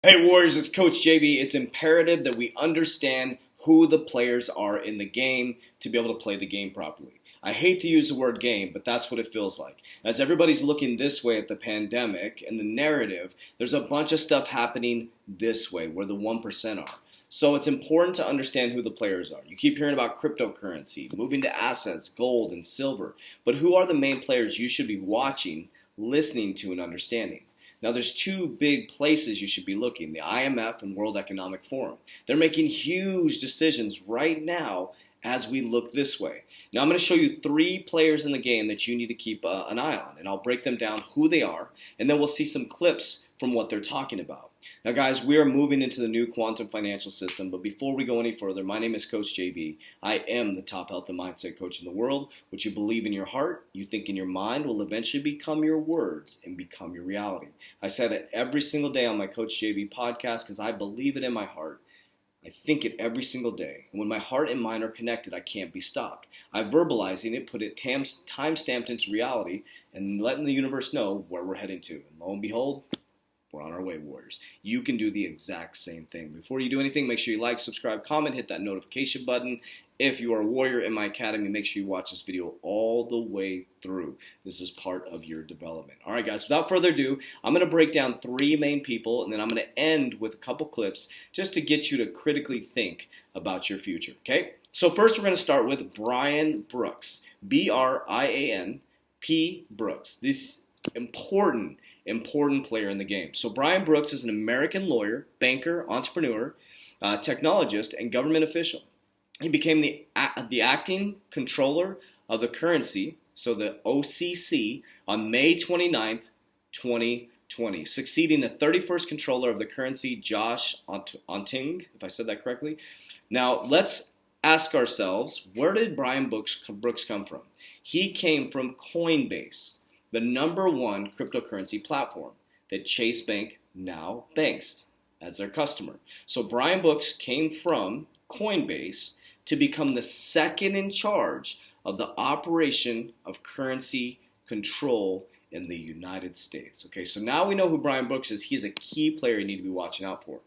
Hey Warriors, it's Coach JB. It's imperative that we understand who the players are in the game to be able to play the game properly. I hate to use the word game, but that's what it feels like. As everybody's looking this way at the pandemic and the narrative, there's a bunch of stuff happening this way where the 1% are. So it's important to understand who the players are. You keep hearing about cryptocurrency, moving to assets, gold and silver, but who are the main players you should be watching, listening to, and understanding? Now, there's two big places you should be looking, the IMF and World Economic Forum. They're making huge decisions right now as we look this way. Now, I'm going to show you three players in the game that you need to keep an eye on, and I'll break them down who they are, and then we'll see some clips from what they're talking about. Now, guys, we are moving into the new quantum financial system, but before we go any further, my name is Coach JB. I am the top health and mindset coach in the world. What you believe in your heart, you think in your mind, will eventually become your words and become your reality. I say that every single day on my Coach JB podcast because I believe it in my heart. I think it every single day. And when my heart and mind are connected, I can't be stopped. I'm verbalizing it, put it time-stamped into reality, and letting the universe know where we're heading to. And lo and behold, we're on our way, Warriors. You can do the exact same thing. Before you do anything, make sure you like, subscribe, comment, hit that notification button. If you are a Warrior in my academy, make sure you watch this video all the way through. This is part of your development. All right, guys, without further ado, I'm going to break down three main people, and then I'm going to end with a couple clips just to get you to critically think about your future, okay? So first, we're going to start with Brian Brooks, Brian P. Brooks. This important player in the game. So Brian Brooks is an American lawyer, banker, entrepreneur, technologist, and government official. He became the acting controller of the currency, so the OCC, on May 29th, 2020, succeeding the 31st controller of the currency, Josh Onting, if I said that correctly. Now, let's ask ourselves, where did Brian Brooks come from? He came from Coinbase, the #1 cryptocurrency platform that Chase Bank now banks as their customer. So Brian Brooks came from Coinbase to become the second in charge of the operation of currency control in the United States. Okay, so now we know who Brian Brooks is. He's a key player you need to be watching out for.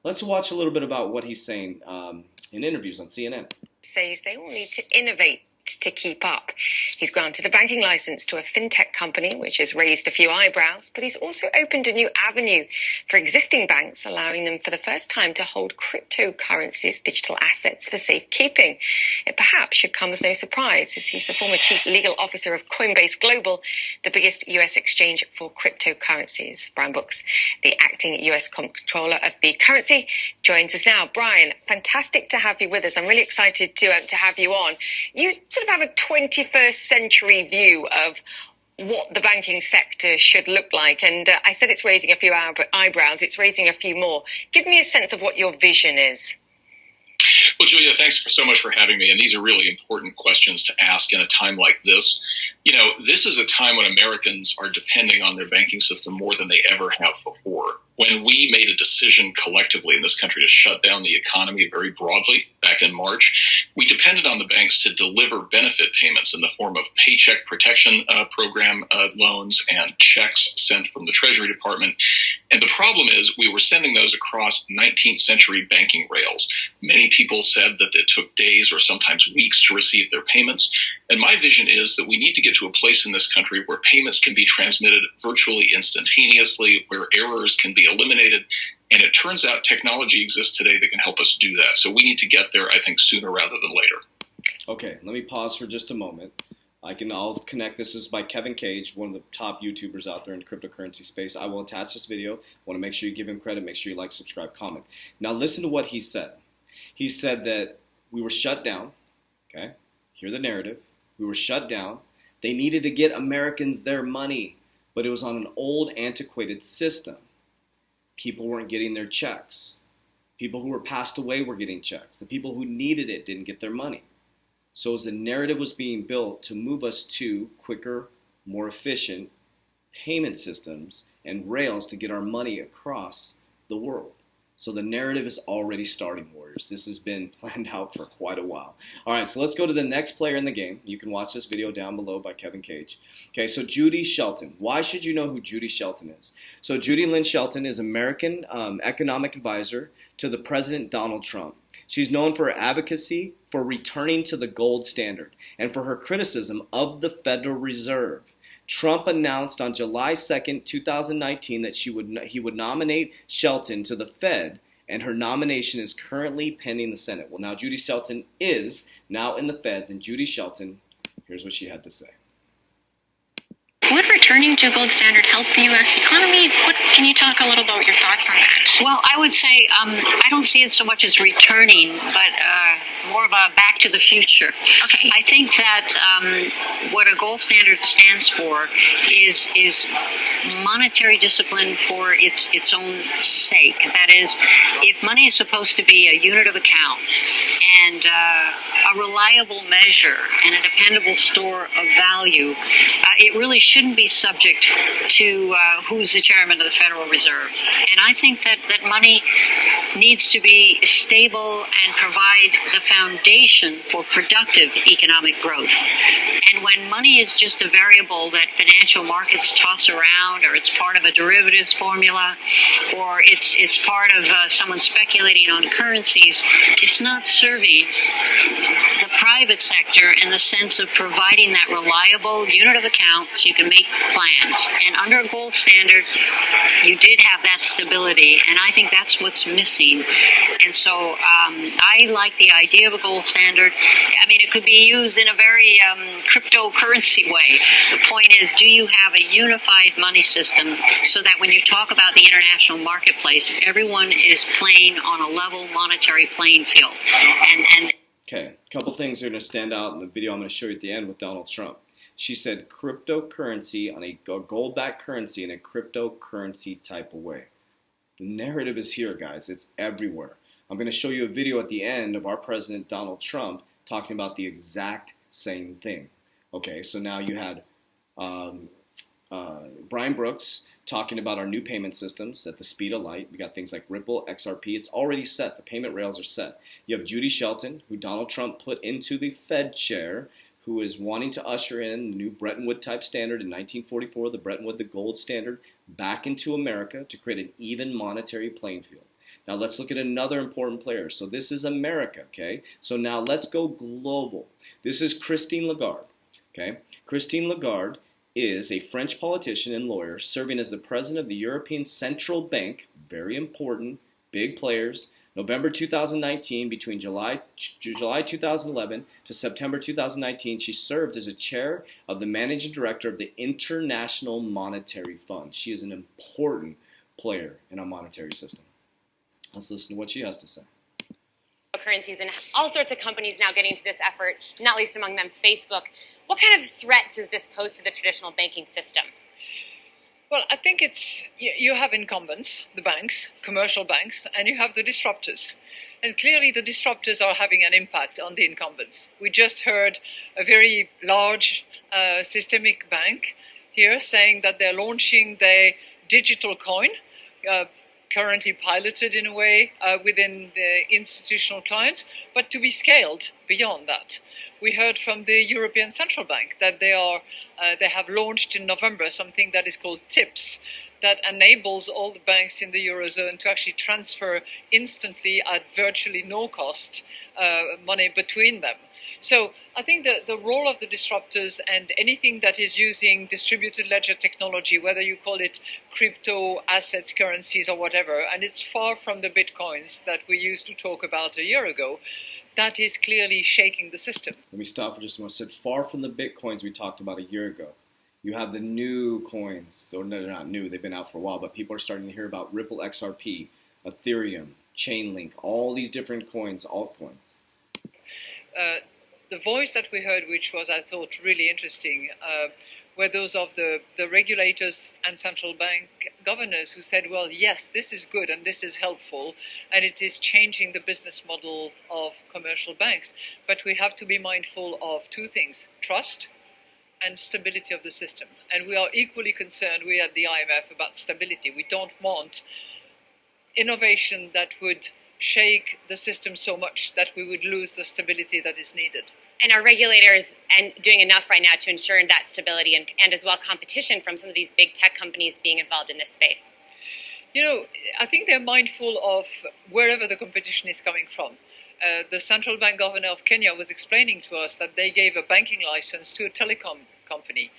Let's watch a little bit about what he's saying in interviews on CNN. Says they will need to innovate to keep up. He's granted a banking license to a fintech company, which has raised a few eyebrows, but he's also opened a new avenue for existing banks, allowing them for the first time to hold cryptocurrencies, digital assets, for safekeeping. It perhaps should come as no surprise, as he's the former chief legal officer of Coinbase Global, the biggest US exchange for cryptocurrencies. Brian Brooks, the acting US comptroller of the currency, joins us now. Brian, fantastic to have you with us. I'm really excited to have you on. You sort of have a 21st century view of what the banking sector should look like. And I said it's raising a few eyebrows. It's raising a few more. Give me a sense of what your vision is. Well, Julia, thanks so much for having me. And these are really important questions to ask in a time like this. You know, this is a time when Americans are depending on their banking system more than they ever have before. When we made a decision collectively in this country to shut down the economy very broadly back in March, we depended on the banks to deliver benefit payments in the form of paycheck protection program loans and checks sent from the Treasury Department. And the problem is we were sending those across 19th century banking rails. Many people said that it took days or sometimes weeks to receive their payments. And my vision is that we need to get to a place in this country where payments can be transmitted virtually instantaneously, where errors can be eliminated. And it turns out technology exists today that can help us do that. So we need to get there, I think, sooner rather than later. Okay, let me pause for just a moment. I'll connect. This is by Kevin Cage, one of the top YouTubers out there in the cryptocurrency space. I will attach this video. Want to make sure you give him credit. Make sure you like, subscribe, comment. Now listen to what he said. He said that we were shut down. Okay, hear the narrative. We were shut down. They needed to get Americans their money, but it was on an old, antiquated system. People weren't getting their checks. People who were passed away were getting checks. The people who needed it didn't get their money. So as the narrative was being built to move us to quicker, more efficient payment systems and rails to get our money across the world. So the narrative is already starting, Warriors. This has been planned out for quite a while. All right, so let's go to the next player in the game. You can watch this video down below by Kevin Cage. Okay, so Judy Shelton. Why should you know who Judy Shelton is? So Judy Lynn Shelton is American economic advisor to the President Donald Trump. She's known for her advocacy for returning to the gold standard and for her criticism of the Federal Reserve. Trump announced on July 2nd, 2019 that he would nominate Shelton to the Fed, and her nomination is currently pending the Senate. Well, now Judy Shelton is now in the Feds, and Judy Shelton, here's what she had to say. Would returning to gold standard help the U.S. economy? Can you talk a little about your thoughts on that? Well, I would say I don't see it so much as returning, but more of a back to the future. Okay. I think that what a gold standard stands for is monetary discipline for its own sake. That is, if money is supposed to be a unit of account and a reliable measure and a dependable store of value, it really shouldn't be subject to who's the chairman of the Federal Reserve. And I think that money needs to be stable and provide the foundation for productive economic growth. And when money is just a variable that financial markets toss around, or it's part of a derivatives formula, or it's part of someone speculating on currencies, it's not serving the private sector in the sense of providing that reliable unit of account so you can make plans. And under a gold standard, you did have that stability, and I think that's what's missing. And so I like the idea of a gold standard. I mean, it could be used in a very cryptocurrency way. The point is, do you have a unified money system so that when you talk about the international marketplace, everyone is playing on a level monetary playing field? And Okay, a couple things are going to stand out in the video I'm going to show you at the end with Donald Trump. She said cryptocurrency on a gold-backed currency in a cryptocurrency type of way. The narrative is here, guys. It's everywhere. I'm going to show you a video at the end of our President Donald Trump talking about the exact same thing. Okay, so now you had Brian Brooks talking about our new payment systems at the speed of light. We got things like Ripple, XRP. It's already set. The payment rails are set. You have Judy Shelton, who Donald Trump put into the Fed chair, who is wanting to usher in the new Bretton Woods type standard in 1944, the Bretton Woods, the gold standard, back into America to create an even monetary playing field. Now let's look at another important player. So this is America, okay? So now let's go global. This is Christine Lagarde, okay? Christine Lagarde is a French politician and lawyer serving as the president of the European Central Bank, very important, big players. November 2019, between July 2011 to September 2019, she served as a chair of the managing director of the International Monetary Fund. She is an important player in our monetary system. Let's listen to what she has to say. Currencies and all sorts of companies now getting into this effort, not least among them Facebook. What kind of threat does this pose to the traditional banking system? Well, I think you have incumbents, the banks, commercial banks, and you have the disruptors. And clearly the disruptors are having an impact on the incumbents. We just heard a very large systemic bank here saying that they're launching their digital coin, currently piloted in a way within the institutional clients, but to be scaled beyond that. We heard from the European Central Bank that they have launched in November something that is called TIPS, that enables all the banks in the Eurozone to actually transfer instantly at virtually no cost money between them. So I think the role of the disruptors and anything that is using distributed ledger technology, whether you call it crypto assets, currencies, or whatever, and it's far from the bitcoins that we used to talk about a year ago, that is clearly shaking the system. Let me stop for just a moment. I said far from the bitcoins we talked about a year ago. You have the new coins, or no, they're not new, they've been out for a while, but people are starting to hear about Ripple XRP, Ethereum, Chainlink, all these different coins, altcoins. The voice that we heard, which was, I thought, really interesting, were those of the regulators and central bank governors who said, well, yes, this is good and this is helpful, and it is changing the business model of commercial banks. But we have to be mindful of two things: trust and stability of the system. And we are equally concerned, we at the IMF, about stability. We don't want innovation that would shake the system so much that we would lose the stability that is needed. And are regulators and doing enough right now to ensure that stability and as well competition from some of these big tech companies being involved in this space? You know, I think they're mindful of wherever the competition is coming from. The central bank governor of Kenya was explaining to us that they gave a banking license to a telecom company.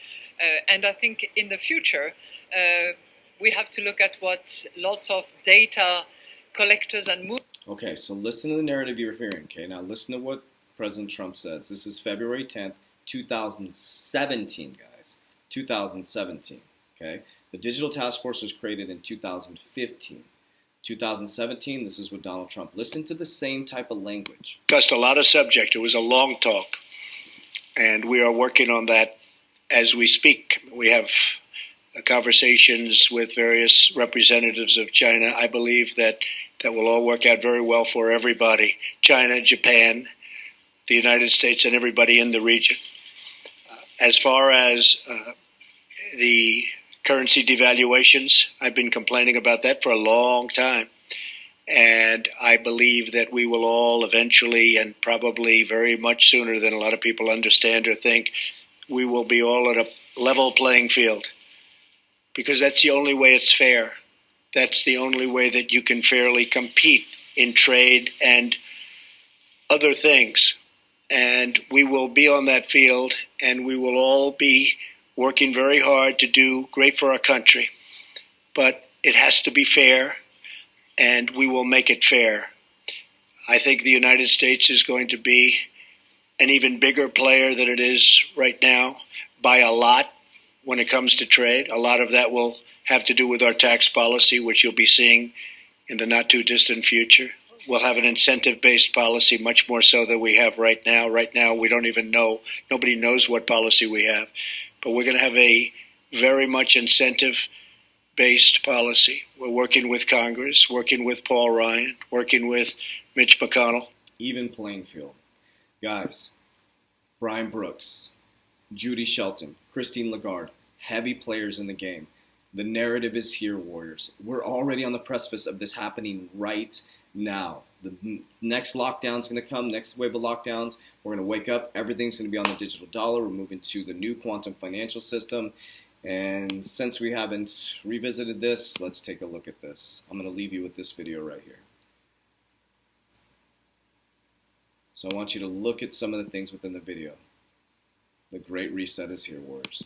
And I think in the future, we have to look at what lots of data collectors and Okay, so listen to the narrative you're hearing, okay? Now listen to what President Trump says. This is February 10th, 2017, guys. 2017, okay? The Digital Task Force was created in 2015. 2017, this is what Donald Trump. Listen to the same type of language. Discussed a lot of subject. It was a long talk, and we are working on that as we speak. We have conversations with various representatives of China. I believe that will all work out very well for everybody. China, Japan, the United States, and everybody in the region. As far as the currency devaluations, I've been complaining about that for a long time. And I believe that we will all eventually, and probably very much sooner than a lot of people understand or think, we will be all at a level playing field. Because that's the only way it's fair. That's the only way that you can fairly compete in trade and other things. And we will be on that field, and we will all be working very hard to do great for our country. But it has to be fair, and we will make it fair. I think the United States is going to be an even bigger player than it is right now by a lot when it comes to trade. A lot of that will have to do with our tax policy, which you'll be seeing in the not too distant future. We'll have an incentive-based policy, much more so than we have right now. Right now, we don't even know. Nobody knows what policy we have. But we're going to have a very much incentive-based policy. We're working with Congress, working with Paul Ryan, working with Mitch McConnell. Even playing field. Guys, Brian Brooks, Judy Shelton, Christine Lagarde, heavy players in the game. The narrative is here, Warriors. We're already on the precipice of this happening right now. The next lockdown is going to come, next wave of lockdowns. We're going to wake up. Everything's going to be on the digital dollar. We're moving to the new quantum financial system. And since we haven't revisited this, let's take a look at this. I'm going to leave you with this video right here. So I want you to look at some of the things within the video. The Great Reset is here, Warriors.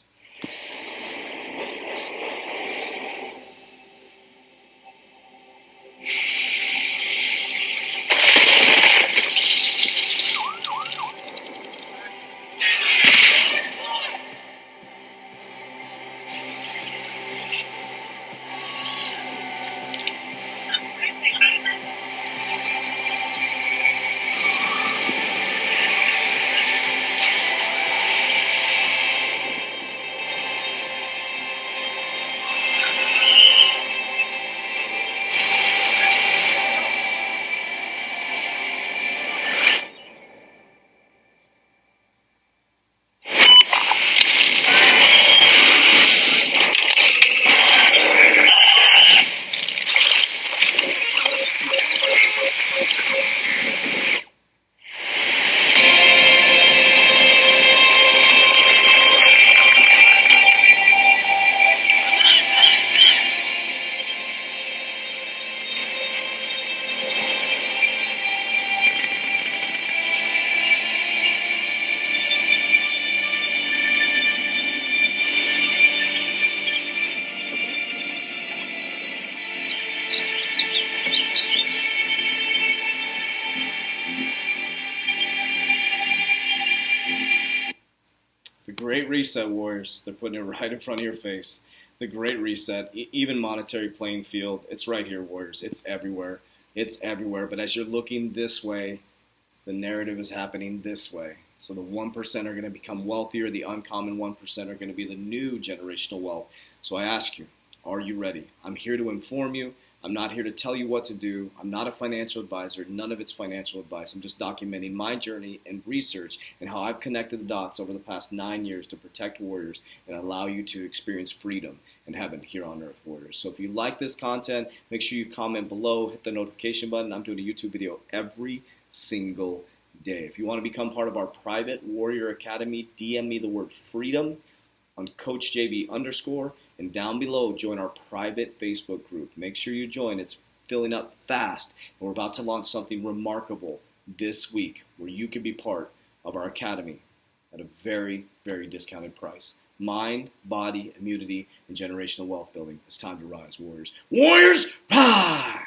The Great Reset, Warriors. They're putting it right in front of your face. The Great Reset, even monetary playing field. It's right here, Warriors. It's everywhere. It's everywhere. But as you're looking this way, the narrative is happening this way. So the 1% are going to become wealthier. The uncommon 1% are going to be the new generational wealth. So I ask you, are you ready? I'm here to inform you. I'm not here to tell you what to do. I'm not a financial advisor. None of it's financial advice. I'm just documenting my journey and research and how I've connected the dots over the past 9 years to protect warriors and allow you to experience freedom and heaven here on earth, warriors. So if you like this content, make sure you comment below, hit the notification button. I'm doing a YouTube video every single day. If you want to become part of our private Warrior Academy, DM me the word freedom on CoachJV_, and down below, join our private Facebook group. Make sure you join. It's filling up fast, and we're about to launch something remarkable this week where you can be part of our academy at a very, very discounted price. Mind, body, immunity, and generational wealth building. It's time to rise, warriors. Warriors, rise!